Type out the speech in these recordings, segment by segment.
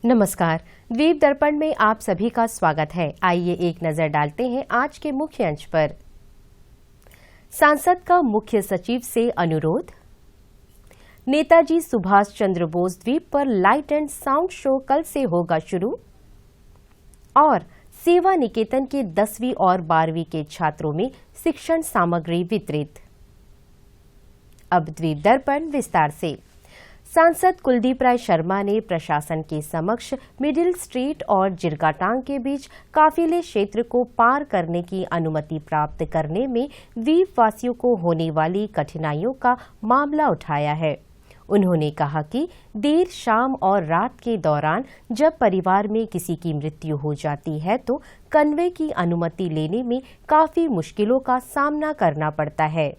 नमस्कार। द्वीप दर्पण में आप सभी का स्वागत है। आइए एक नजर डालते हैं आज के मुख्य अंश पर। सांसद का मुख्य सचिव से अनुरोध। नेताजी सुभाष चंद्र बोस द्वीप पर लाइट एंड साउंड शो कल से होगा शुरू। और सेवा निकेतन के 10वीं और 12वीं के छात्रों में शिक्षण सामग्री वितरित। अब द्वीप दर्पण विस्तार से। सांसद कुलदीप राय शर्मा ने प्रशासन के समक्ष मिडिल स्ट्रीट और जिरगाटांग के बीच काफिले क्षेत्र को पार करने की अनुमति प्राप्त करने में द्वीपवासियों को होने वाली कठिनाइयों का मामला उठाया है। उन्होंने कहा कि देर शाम और रात के दौरान जब परिवार में किसी की मृत्यु हो जाती है तो कन्वे की अनुमति लेने में काफी मुश्किलों का सामना करना पड़ता है।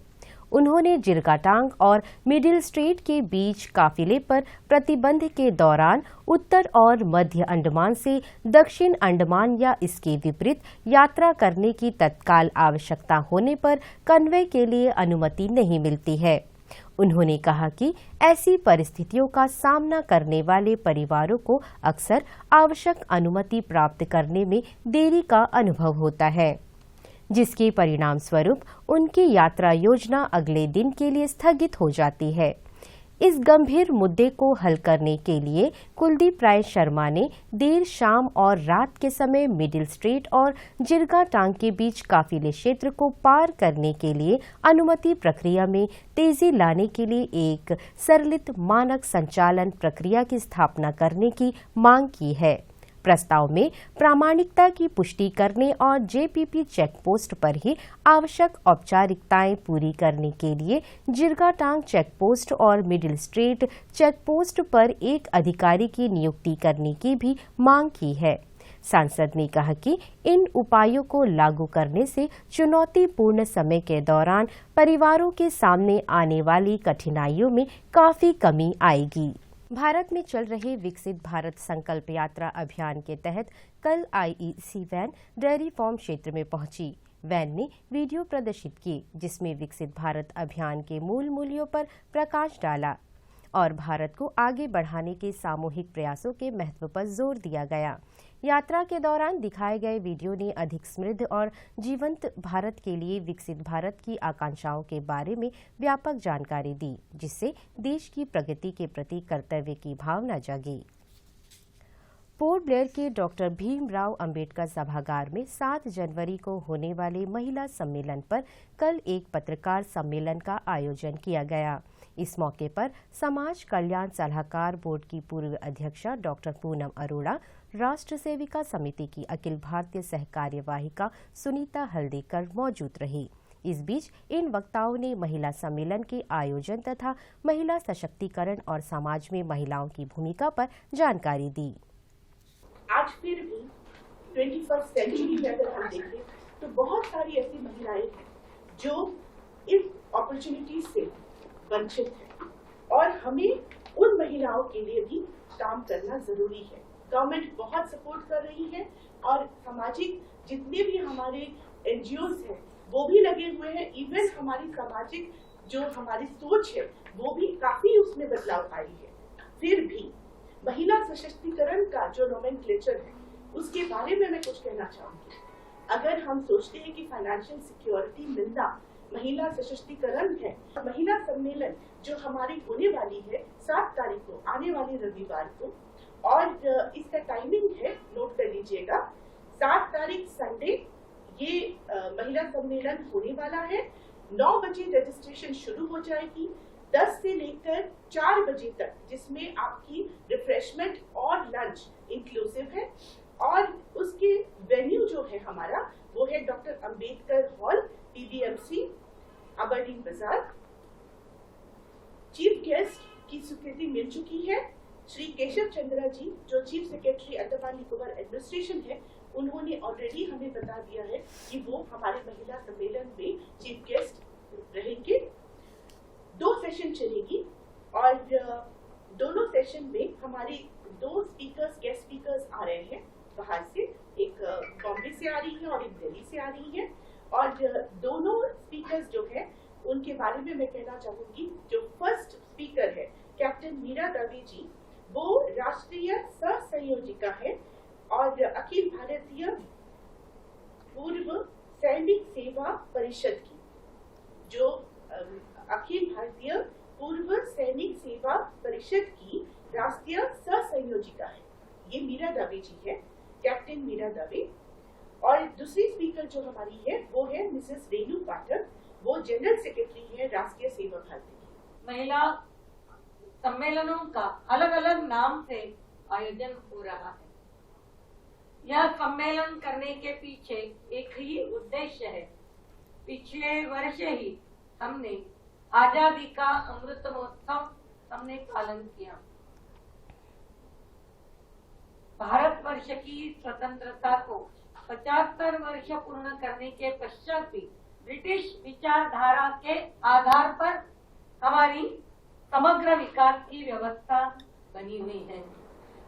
उन्होंने जिरगाटांग और मिडिल स्ट्रीट के बीच काफिले पर प्रतिबंध के दौरान उत्तर और मध्य अंडमान से दक्षिण अंडमान या इसके विपरीत यात्रा करने की तत्काल आवश्यकता होने पर कन्वे के लिए अनुमति नहीं मिलती है। उन्होंने कहा कि ऐसी परिस्थितियों का सामना करने वाले परिवारों को अक्सर आवश्यक अनुमति प्राप्त करने में देरी का अनुभव होता है, जिसके परिणाम स्वरूप उनकी यात्रा योजना अगले दिन के लिए स्थगित हो जाती है। इस गंभीर मुद्दे को हल करने के लिए कुलदीप राय शर्मा ने देर शाम और रात के समय मिडिल स्ट्रीट और जिरगाटांग के बीच काफिले क्षेत्र को पार करने के लिए अनुमति प्रक्रिया में तेजी लाने के लिए एक सरलित मानक संचालन प्रक्रिया की स्थापना करने की मांग की है। प्रस्ताव में प्रामाणिकता की पुष्टि करने और जेपीपी चेकपोस्ट पर ही आवश्यक औपचारिकताएं पूरी करने के लिए जिरगाटांग चेकपोस्ट और मिडिल स्ट्रीट चेकपोस्ट पर एक अधिकारी की नियुक्ति करने की भी मांग की है। सांसद ने कहा कि इन उपायों को लागू करने से चुनौतीपूर्ण समय के दौरान परिवारों के सामने आने वाली कठिनाइयों में काफी कमी आएगी। भारत में चल रहे विकसित भारत संकल्प यात्रा अभियान के तहत कल आईईसी वैन डेयरी फार्म क्षेत्र में पहुंची। वैन ने वीडियो प्रदर्शित किए जिसमें विकसित भारत अभियान के मूल मूल्यों पर प्रकाश डाला और भारत को आगे बढ़ाने के सामूहिक प्रयासों के महत्व पर जोर दिया गया। यात्रा के दौरान दिखाए गए वीडियो ने अधिक समृद्ध और जीवंत भारत के लिए विकसित भारत की आकांक्षाओं के बारे में व्यापक जानकारी दी, जिससे देश की प्रगति के प्रति कर्तव्य की भावना जागी। पोर्ट ब्लेयर के डॉक्टर भीमराव अंबेडकर सभागार में 7 जनवरी को होने वाले महिला सम्मेलन पर कल एक पत्रकार सम्मेलन का आयोजन किया गया। इस मौके पर समाज कल्याण सलाहकार बोर्ड की पूर्व अध्यक्षा डॉक्टर पूनम अरोड़ा, राष्ट्र सेविका समिति की अखिल भारतीय सह कार्यवाहिका सुनीता हल्देकर मौजूद रही। इस बीच इन वक्ताओं ने महिला सम्मेलन के आयोजन तथा महिला सशक्तिकरण और समाज में महिलाओं की भूमिका पर जानकारी दी। आज फिर भी 21st सेंचुरी में अगर हम देखें तो बहुत सारी ऐसी महिलाएं हैं जो इस अपॉर्चुनिटी से वंचित है और हमें उन महिलाओं के लिए भी काम करना जरूरी है। गवर्नमेंट बहुत सपोर्ट कर रही है और सामाजिक जितने भी हमारे एनजीओज हैं वो भी लगे हुए हैं। इवन हमारी सामाजिक जो हमारी सोच है वो भी काफी उसमें बदलाव आई है। फिर भी महिला सशक्तिकरण का जो नोमेनक्लेचर है उसके बारे में मैं कुछ कहना चाहूंगी। अगर हम सोचते हैं कि फाइनेंशियल सिक्योरिटी मिलना महिला सशक्तिकरण है, महिला सम्मेलन जो हमारी होने वाली है 7 तारीख को आने वाले रविवार को, और इसका टाइमिंग है, नोट कर लीजिएगा, 7 तारीख संडे ये महिला सम्मेलन होने वाला है। 9 बजे रजिस्ट्रेशन शुरू हो जाएगी, 10 से लेकर 4 बजे तक, जिसमें आपकी रिफ्रेशमेंट और लंच इंक्लूसिव है। और उसके वेन्यू जो है हमारा वो है doctor Ambedkar hall, PBMC, Aberdeen बाजार। चीफ गेस्ट की स्वीकृति मिल चुकी है। श्री केशव चंद्रा जी जो chief secretary Andaman Nicobar administration है, उन्होंने ऑलरेडी हमें बता दिया है कि वो हमारे महिला सम्मेलन में चीफ गेस्ट रहेंगे। 2 सेशन चलेगी और दोनों सेशन में हमारे 2 स्पीकर्स, गेस्ट स्पीकर्स आ रहे हैं बाहर से, एक बॉम्बे से आ रही है और एक दिल्ली से आ रही है। और दोनों स्पीकर्स जो है उनके बारे में मैं कहना चाहूंगी। जो फर्स्ट स्पीकर है कैप्टन मीरा दवे जी, वो राष्ट्रीय सहसंयोजिका है और अखिल भारतीय पूर्व सैनिक सेवा परिषद की, जो अखिल भारतीय पूर्व सैनिक सेवा परिषद की राष्ट्रीय सहसंयोजिका है। ये मीरा दवे जी है, कैप्टन मीरा दवे। और दूसरी स्पीकर जो हमारी है वो है मिसेस रेणु पाठक, वो जनरल सेक्रेटरी है राष्ट्रीय सेवा भारती की। महिला सम्मेलनों का अलग अलग नाम से आयोजन हो रहा है। यह सम्मेलन करने के पीछे एक ही उद्देश्य है। पिछले वर्ष ही हमने आजादी का अमृत महोत्सव हमने पालन किया। भारतवर्ष की स्वतंत्रता को 75 वर्ष पूर्ण करने के पश्चात भी ब्रिटिश विचारधारा के आधार पर हमारी समग्र विकास की व्यवस्था बनी हुई है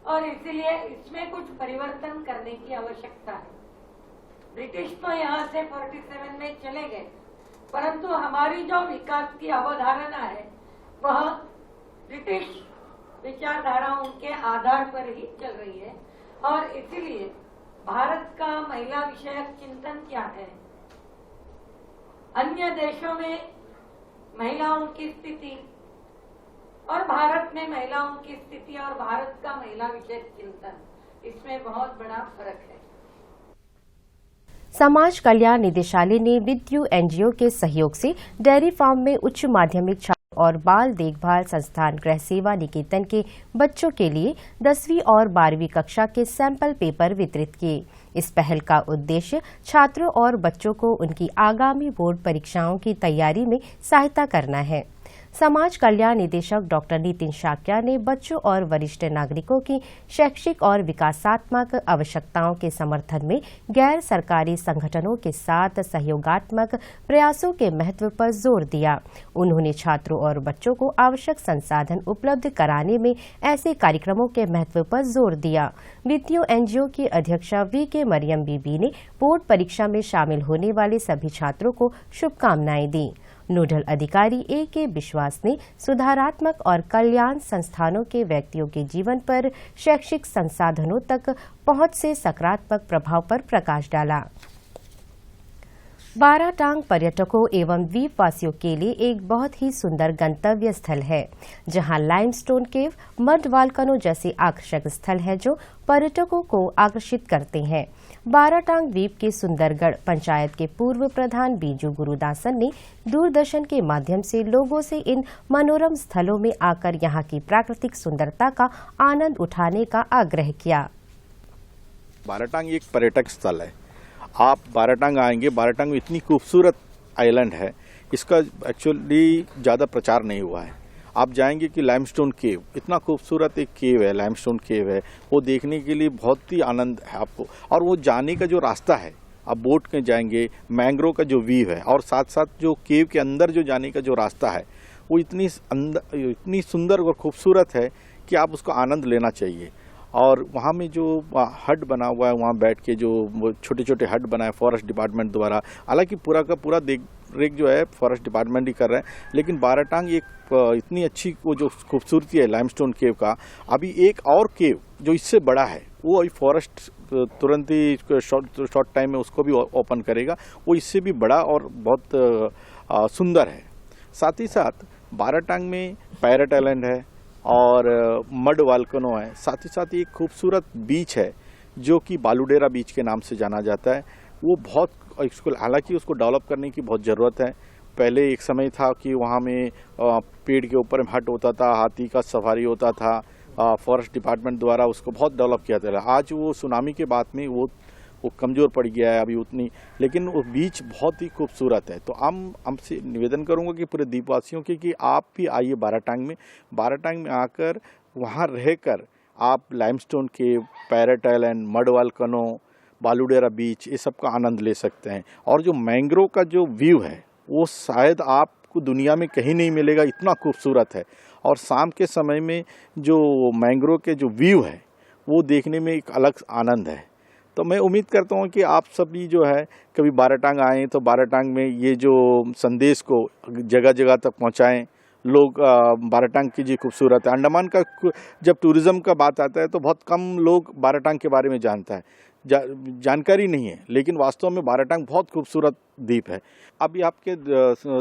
और इसलिए इसमें कुछ परिवर्तन करने की आवश्यकता है। ब्रिटिश तो यहाँ से 47 में चले गए, परंतु हमारी जो विकास की अवधारणा है वह ब्रिटिश विचारधाराओं के आधार पर ही चल रही है और इसलिए भारत का महिला विषयक चिंतन क्या है, अन्य देशों में महिलाओं की स्थिति और भारत में महिलाओं की स्थिति और भारत का महिला विषयक चिंतन, इसमें बहुत बड़ा फर्क है। समाज कल्याण निदेशालय ने विद्यु एनजीओ के सहयोग से डेयरी फार्म में उच्च माध्यमिक छात्र और बाल देखभाल संस्थान गृह सेवा निकेतन के बच्चों के लिए 10वीं और 12वीं कक्षा के सैंपल पेपर वितरित किए। इस पहल का उद्देश्य छात्रों और बच्चों को उनकी आगामी बोर्ड परीक्षाओं की तैयारी में सहायता करना है। समाज कल्याण निदेशक डॉक्टर नितिन शाक्या ने बच्चों और वरिष्ठ नागरिकों की शैक्षिक और विकासात्मक आवश्यकताओं के समर्थन में गैर सरकारी संगठनों के साथ सहयोगात्मक प्रयासों के महत्व पर जोर दिया। उन्होंने छात्रों और बच्चों को आवश्यक संसाधन उपलब्ध कराने में ऐसे कार्यक्रमों के महत्व पर जोर दिया। विद्यु एनजीओ की अध्यक्षा वी.के. मरियम बीबी ने बोर्ड परीक्षा में शामिल होने वाले सभी छात्रों को शुभकामनाएं दी। नोडल अधिकारी ए.के. विश्वास ने सुधारात्मक और कल्याण संस्थानों के व्यक्तियों के जीवन पर शैक्षिक संसाधनों तक पहुंच से सकारात्मक प्रभाव पर प्रकाश डाला। बाराटांग पर्यटकों एवं द्वीपवासियों के लिए एक बहुत ही सुंदर गंतव्य स्थल है, जहां लाइमस्टोन केव, मड वाल्कनो जैसे आकर्षक स्थल है जो पर्यटकों को आकर्षित करते हैं। बाराटांग द्वीप के सुंदरगढ़ पंचायत के पूर्व प्रधान बीजू गुरुदासन ने दूरदर्शन के माध्यम से लोगों से इन मनोरम स्थलों में आकर यहां की प्राकृतिक सुंदरता का आनंद उठाने का आग्रह किया। बाराटांग एक पर्यटक स्थल है। आप बाराटांग आएंगे, बाराटांग में इतनी खूबसूरत आइलैंड है, इसका एक्चुअली ज़्यादा प्रचार नहीं हुआ है। आप जाएंगे कि लाइमस्टोन केव, इतना खूबसूरत एक केव है, लाइमस्टोन केव है, वो देखने के लिए बहुत ही आनंद है आपको। और वो जाने का जो रास्ता है, आप बोट में जाएंगे, मैंग्रोव का जो व्यू है और साथ साथ जो केव के अंदर जो जाने का जो रास्ता है वो इतनी सुंदर और खूबसूरत है कि आप उसका आनंद लेना चाहिए। और वहाँ में जो हट बना हुआ है, वहाँ बैठ के जो छोटे छोटे हट बनाए फॉरेस्ट डिपार्टमेंट द्वारा, हालांकि पूरा का पूरा देख रेख जो है फॉरेस्ट डिपार्टमेंट ही कर रहा है, लेकिन बाराटांग एक इतनी अच्छी वो जो खूबसूरती है लाइमस्टोन केव का, अभी एक और केव जो इससे बड़ा है वो अभी फॉरेस्ट तुरंत ही शॉर्ट टाइम में उसको भी ओपन करेगा, वो इससे भी बड़ा और बहुत सुंदर है। साथ ही साथ बाराटांग में पैरेट आइलैंड है और मड वाल्कनो है, साथ ही साथ एक खूबसूरत बीच है जो कि बालूडेरा बीच के नाम से जाना जाता है। वो बहुत हालांकि उसको डेवलप करने की बहुत ज़रूरत है। पहले एक समय था कि वहाँ में पेड़ के ऊपर हट होता था, हाथी का सफारी होता था, फॉरेस्ट डिपार्टमेंट द्वारा उसको बहुत डेवलप किया था। आज वो सुनामी के बाद में वो कमज़ोर पड़ गया है अभी उतनी, लेकिन वो बीच बहुत ही खूबसूरत है। तो हमसे निवेदन करूँगा कि पूरे द्वीपवासियों के कि आप भी आइए बाराटांग में आकर वहाँ रहकर आप limestone cave, parrot island, mud volcano, Baludera beach, ये सब का आनंद ले सकते हैं। और जो मैंग्रोव का जो व्यू है वो शायद आपको दुनिया में कहीं नहीं मिलेगा, इतना खूबसूरत है। और शाम के समय में जो मैंग्रोव के जो व्यू है वो देखने में एक अलग आनंद है। तो मैं उम्मीद करता हूँ कि आप सभी जो है कभी बाराटांग आएँ तो बाराटांग में ये जो संदेश को जगह जगह तक पहुँचाएँ लोग बाराटांग की जी खूबसूरत है। अंडमान का जब टूरिज्म का बात आता है तो बहुत कम लोग बाराटांग के बारे में जानता है, जानकारी नहीं है, लेकिन वास्तव में बाराटांग बहुत खूबसूरत द्वीप है। अभी आपके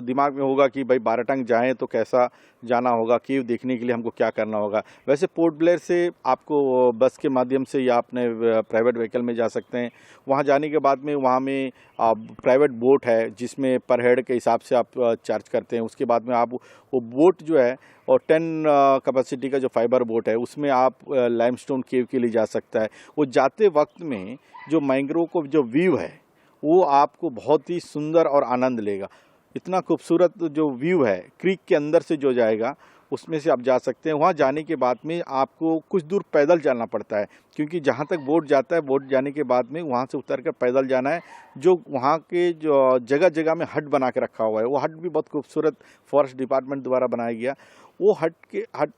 दिमाग में होगा कि भाई बाराटांग जाएं तो कैसा जाना होगा, केव देखने के लिए हमको क्या करना होगा। वैसे पोर्ट ब्लेयर से आपको बस के माध्यम से या अपने प्राइवेट व्हीकल में जा सकते हैं। वहां जाने के बाद में वहां में प्राइवेट बोट है जिसमें पर हेड के हिसाब से आप चार्ज करते हैं। उसके बाद में आप वो बोट जो है और 10 कैपेसिटी का जो फाइबर बोट है उसमें आप लाइमस्टोन केव के लिए जा सकता है। वो जाते वक्त में जो मैंग्रोव को जो व्यू है वो आपको बहुत ही सुंदर और आनंद लेगा। इतना खूबसूरत जो व्यू है क्रीक के अंदर से जो जाएगा उसमें से आप जा सकते हैं। वहाँ जाने के बाद में आपको कुछ दूर पैदल जाना पड़ता है, क्योंकि जहाँ तक बोट जाता है, बोट जाने के बाद में वहाँ से उतर कर पैदल जाना है। जो वहाँ के जो जगह जगह में हट बना के रखा हुआ है, वो हट भी बहुत खूबसूरत फॉरेस्ट डिपार्टमेंट द्वारा बनाया गया। वो हट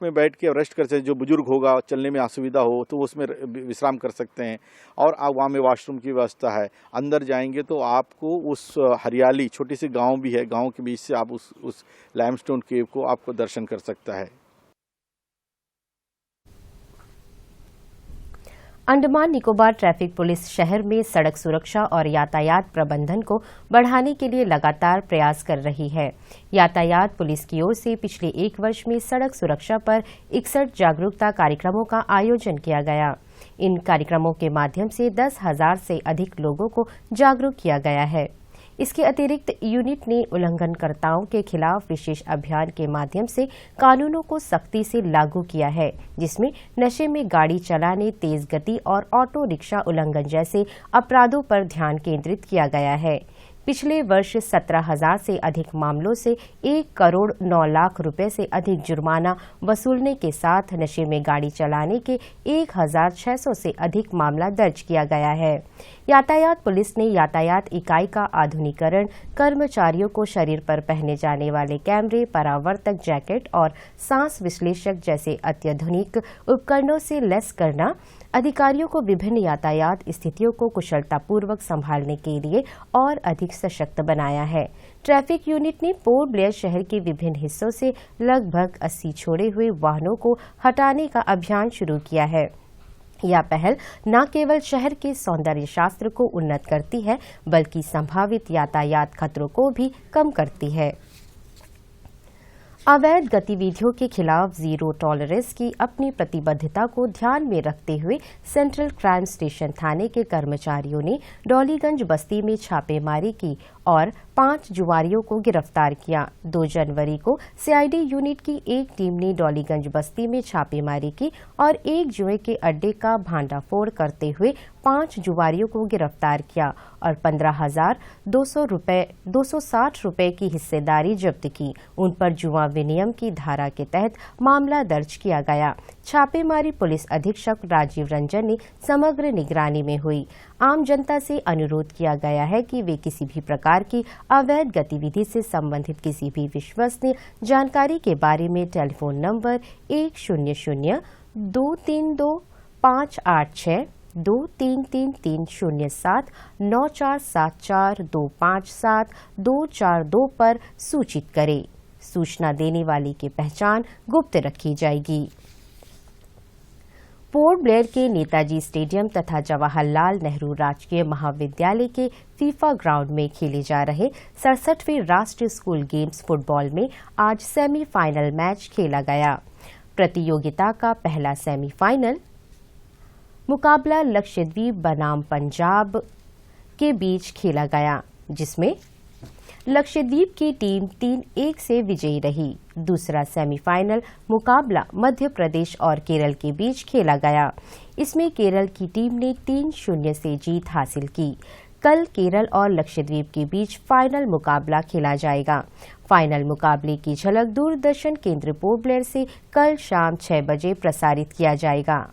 में बैठ के रेस्ट कर सकते हैं। जो बुजुर्ग होगा, चलने में असुविधा हो तो उसमें विश्राम कर सकते हैं। और आप वहाँ में वॉशरूम की व्यवस्था है। अंदर जाएंगे तो आपको उस हरियाली, छोटी सी गांव भी है, गांव के बीच से आप उस लाइमस्टोन केव को आपको दर्शन कर सकता है। अंडमान निकोबार ट्रैफिक पुलिस शहर में सड़क सुरक्षा और यातायात प्रबंधन को बढ़ाने के लिए लगातार प्रयास कर रही है। यातायात पुलिस की ओर से पिछले 1 वर्ष में सड़क सुरक्षा पर 61 जागरूकता कार्यक्रमों का आयोजन किया गया। इन कार्यक्रमों के माध्यम से 10,000 से अधिक लोगों को जागरूक किया गया है। इसके अतिरिक्त यूनिट ने उल्लंघनकर्ताओं के खिलाफ विशेष अभियान के माध्यम से कानूनों को सख्ती से लागू किया है, जिसमें नशे में गाड़ी चलाने, तेज गति और ऑटो रिक्शा उल्लंघन जैसे अपराधों पर ध्यान केंद्रित किया गया है। पिछले वर्ष 17,000 से अधिक मामलों से 1 करोड़ 9 लाख रुपए से अधिक जुर्माना वसूलने के साथ नशे में गाड़ी चलाने के 1,600 से अधिक मामला दर्ज किया गया है। यातायात पुलिस ने यातायात इकाई का आधुनिकीकरण, कर्मचारियों को शरीर पर पहने जाने वाले कैमरे, परावर्तक जैकेट और सांस विश्लेषक जैसे अत्याधुनिक उपकरणों से लैस करना, अधिकारियों को विभिन्न यातायात स्थितियों को कुशलतापूर्वक संभालने के लिए और अधिक सशक्त बनाया है। ट्रैफिक यूनिट ने पोर्ट ब्लेयर शहर के विभिन्न हिस्सों से लगभग 80 छोड़े हुए वाहनों को हटाने का अभियान शुरू किया है। यह पहल न केवल शहर के सौंदर्य शास्त्र को उन्नत करती है, बल्कि संभावित यातायात खतरों को भी कम करती है। अवैध गतिविधियों के खिलाफ जीरो टॉलरेंस की अपनी प्रतिबद्धता को ध्यान में रखते हुए सेंट्रल क्राइम स्टेशन थाने के कर्मचारियों ने डॉलीगंज बस्ती में छापेमारी की और 5 जुआरियों को गिरफ्तार किया। 2 जनवरी को सीआईडी यूनिट की एक टीम ने डॉलीगंज बस्ती में छापेमारी की और एक जुए के अड्डे का भांडाफोड़ करते हुए 5 जुआरियों को गिरफ्तार किया और 15,260 रुपए की हिस्सेदारी जब्त की। उन पर जुआ विनियम की धारा के तहत मामला दर्ज किया गया। छापेमारी पुलिस अधीक्षक राजीव रंजन ने समग्र निगरानी में हुई। आम जनता से अनुरोध किया गया है कि वे किसी भी प्रकार की अवैध गतिविधि से संबंधित किसी भी विश्वसनीय जानकारी के बारे में टेलीफोन नंबर 100-232-586 233307 9474257242 पर सूचित करें। सूचना देने वाले की पहचान गुप्त रखी जाएगी। पोर्ट ब्लेयर के नेताजी स्टेडियम तथा जवाहरलाल नेहरू राजकीय महाविद्यालय के फीफा ग्राउंड में खेले जा रहे 67वें राष्ट्रीय स्कूल गेम्स फुटबॉल में आज सेमीफाइनल मैच खेला गया। प्रतियोगिता का पहला सेमीफाइनल मुकाबला लक्षद्वीप बनाम पंजाब के बीच खेला गया, जिसमें लक्षद्वीप की टीम 3-1 से विजयी रही। दूसरा सेमीफाइनल मुकाबला मध्य प्रदेश और केरल के बीच खेला गया। इसमें केरल की टीम ने 3-0 से जीत हासिल की। कल केरल और लक्षद्वीप के बीच फाइनल मुकाबला खेला जाएगा। फाइनल मुकाबले की झलक दूरदर्शन केंद्र पोर्ट ब्लेयर से कल शाम 6 बजे प्रसारित किया जाएगा।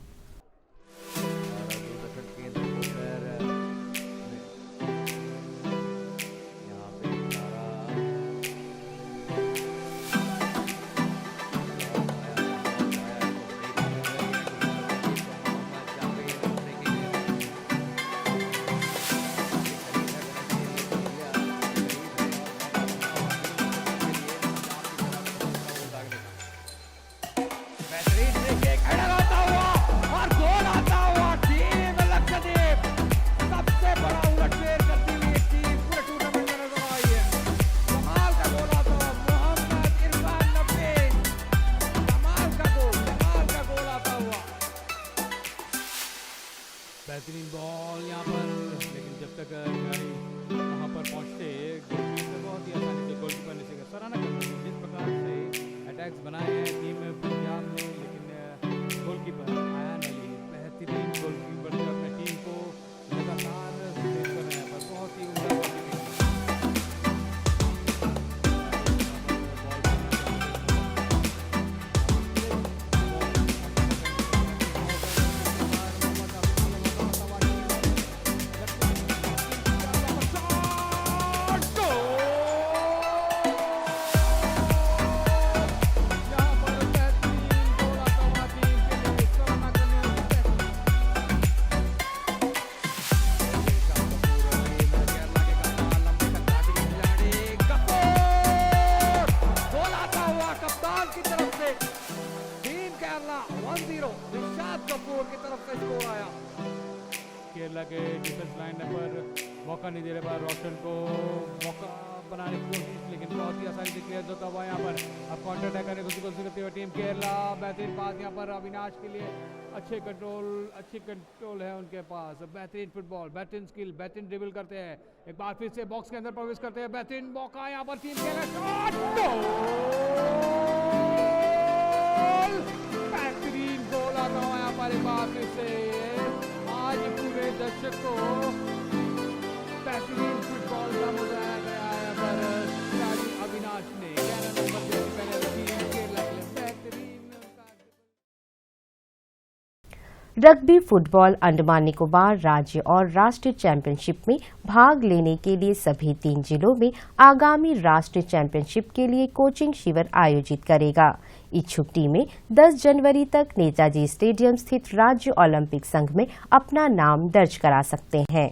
अटैक्स बनाए हैं टीम पंजाब ने, लेकिन गोलकीपर आयान अली बेहतरीन गोलकीपर जो अपनी टीम को लगातार सेव कर रहे हैं, पर बहुत ही उम्दा केरला के डिफेंस लाइन पर मौका नहीं दे रहे पर रोशन को मौका बनाने की कोशिश, लेकिन बहुत ही आसानी से क्लियर होता हुआ यहाँ पर अब काउंटर अटैक करने की कोशिश करती हुई टीम केरला। बेहतरीन पास यहाँ पर अविनाश के लिए, अच्छी कंट्रोल है उनके पास, बेहतरीन फुटबॉल, बेहतरीन स्किल, बेहतरीन ड्रिबल करते हैं, एक बार फिर से बॉक्स के अंदर प्रवेश करते हैं, बेहतरीन मौका यहाँ पर टीम केरला, बेहतरीन गोल आता हुआ यहाँ पर एक बार फिर से। आज पूरे दर्शक को बेहतरीन फुटबॉल का मुजाहरा कराया पर अविनाश ने 11 नंबर से पहले केरला के लिए बेहतरीन। रग्बी फुटबॉल अंडमान निकोबार राज्य और राष्ट्रीय चैंपियनशिप में भाग लेने के लिए सभी 3 जिलों में आगामी राष्ट्रीय चैंपियनशिप के लिए कोचिंग शिविर आयोजित करेगा। इच्छुक टीमें 10 जनवरी तक नेताजी स्टेडियम स्थित राज्य ओलंपिक संघ में अपना नाम दर्ज करा सकते हैं।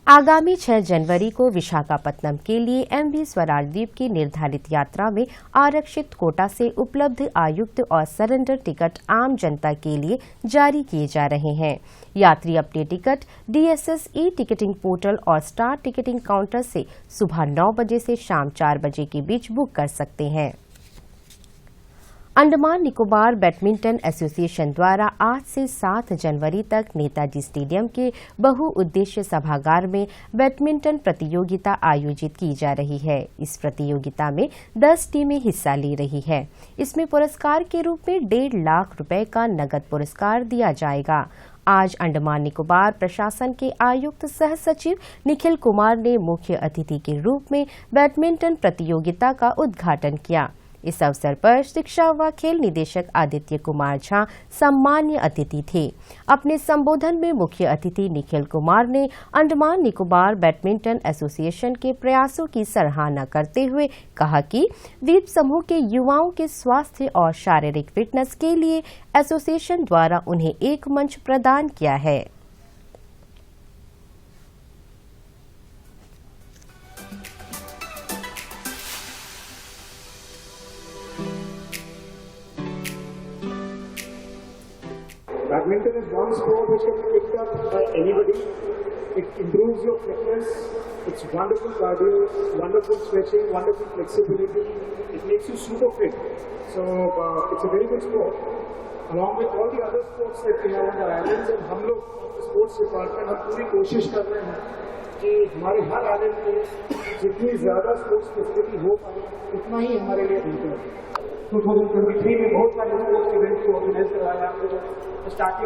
आगामी 6 जनवरी को विशाखापत्तनम के लिए एमवी स्वराज द्वीप की निर्धारित यात्रा में आरक्षित कोटा से उपलब्ध आयुक्त और सरेंडर टिकट आम जनता के लिए जारी किए जा रहे हैं। यात्री अपने ticket DSS e ticketing portal और स्टार टिकटिंग काउंटर से सुबह 9 बजे से शाम 4 बजे के बीच बुक कर सकते हैं। अंडमान निकोबार बैडमिंटन एसोसिएशन द्वारा 8 से 7 जनवरी तक नेताजी स्टेडियम के बहुउद्देश्य सभागार में बैडमिंटन प्रतियोगिता आयोजित की जा रही है। इस प्रतियोगिता में 10 टीमें हिस्सा ले रही है। इसमें पुरस्कार के रूप में 1.5 लाख रुपए का नगद पुरस्कार दिया जाएगा। आज अंडमान निकोबार प्रशासन के आयुक्त सह सचिव निखिल कुमार ने मुख्य अतिथि के रूप में बैडमिंटन प्रतियोगिता का उद्घाटन किया। इस अवसर पर शिक्षा व खेल निदेशक आदित्य कुमार झा सम्मान्य अतिथि थे। अपने संबोधन में मुख्य अतिथि निखिल कुमार ने अंडमान निकोबार बैडमिंटन एसोसिएशन के प्रयासों की सराहना करते हुए कहा कि द्वीप समूह के युवाओं के स्वास्थ्य और शारीरिक फिटनेस के लिए एसोसिएशन द्वारा उन्हें एक मंच प्रदान किया है। Badminton is one sport which can be picked up by anybody. It improves your fitness. It's wonderful cardio, wonderful stretching, wonderful flexibility. It makes you super fit. So it's a very good sport. Along with all the other sports that we have on the islands, and हम लोग sports department हम पूरी कोशिश कर रहे हैं कि हमारे हर आइलैंड में जितनी ज़्यादा स्पोर्ट्स फैसिलिटी हो पाए उतना ही हमारे लिए बेहतर है। 2023 में बहुत सारे स्पोर्ट्स इवेंट्स को ऑर्गेनाइज कराया।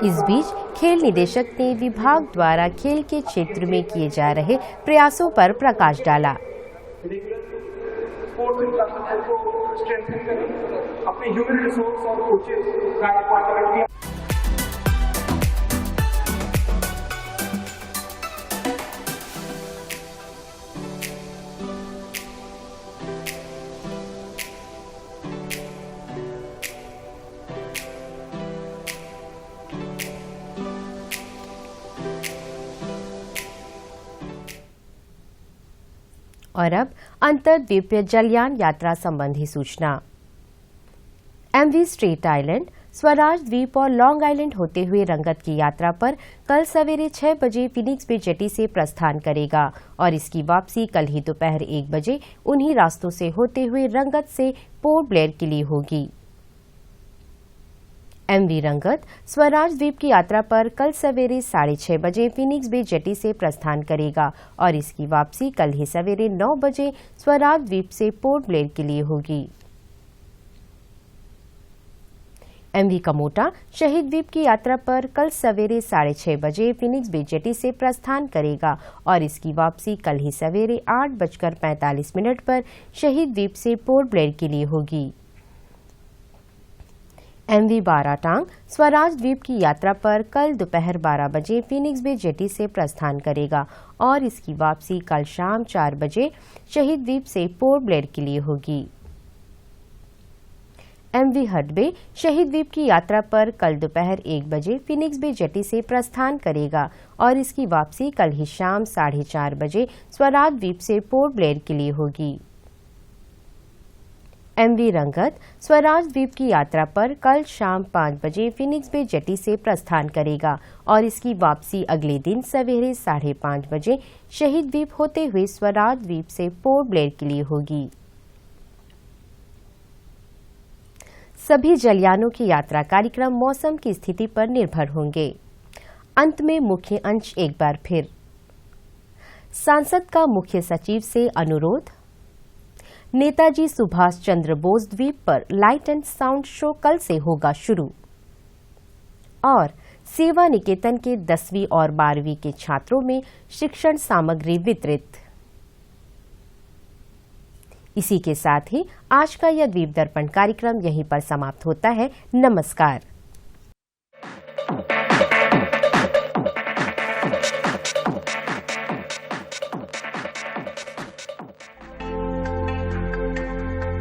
इस बीच खेल निदेशक ने विभाग द्वारा खेल के क्षेत्र में किए जा रहे प्रयासों पर प्रकाश डाला। अपने ह्यूमन रिसोर्स और कोचेस का डिपार्टमेंट किया। और अब अंतर्द्वीपीय जलयान यात्रा संबंधी सूचना। एमवी स्ट्रेट आइलैंड, स्वराज द्वीप और लॉन्ग आइलैंड होते हुए रंगत की यात्रा पर कल सवेरे 6 बजे फिनिक्स बे जेटी से प्रस्थान करेगा और इसकी वापसी कल ही दोपहर 1 बजे उन्हीं रास्तों से होते हुए रंगत से पोर्ट ब्लेयर के लिए होगी। एमवी रंगत स्वराज द्वीप की यात्रा पर कल सवेरे 6:30 बजे फिनिक्स बे जेटी से प्रस्थान करेगा और इसकी वापसी कल ही सवेरे 9 बजे स्वराज द्वीप से पोर्ट ब्लेयर के लिए होगी। एमवी कमोटा शहीद द्वीप की यात्रा पर कल सवेरे 6:30 बजे फिनिक्स बे जेटी से प्रस्थान करेगा और इसकी वापसी कल ही सवेरे 8:45 पर शहीद द्वीप से पोर्ट ब्लेयर के लिए होगी। एमवी बाराटांग स्वराज द्वीप की यात्रा पर कल दोपहर 12 बजे फिनिक्स बे जेटी से प्रस्थान करेगा और इसकी वापसी कल शाम 4 बजे शहीद द्वीप से पोर्ट ब्लेयर के लिए होगी। एमवी हडबे शहीद द्वीप की यात्रा पर कल दोपहर 1 बजे फिनिक्स बे जेटी से प्रस्थान करेगा और इसकी वापसी कल ही शाम 4:30 बजे स्वराज द्वीप से पोर्ट ब्लेयर के लिए होगी। एमवी रंगत स्वराज द्वीप की यात्रा पर कल शाम 5 बजे फिनिक्स बे जेटी से प्रस्थान करेगा और इसकी वापसी अगले दिन सवेरे 5:30 बजे शहीद द्वीप होते हुए स्वराज द्वीप से पोर्ट ब्लेयर के लिए होगी। सभी जलयानों की यात्रा कार्यक्रम मौसम की स्थिति पर निर्भर होंगे। अंत में मुख्य अंश एक बार फिर। सांसद का मुख्य सचिव से अनुरोध। नेताजी सुभाष चंद्र बोस द्वीप पर लाइट एंड साउंड शो कल से होगा शुरू। और सेवा निकेतन के 10वीं और 12वीं के छात्रों में शिक्षण सामग्री वितरित। इसी के साथ ही आज का यह द्वीप दर्पण कार्यक्रम यहीं पर समाप्त होता है। नमस्कार।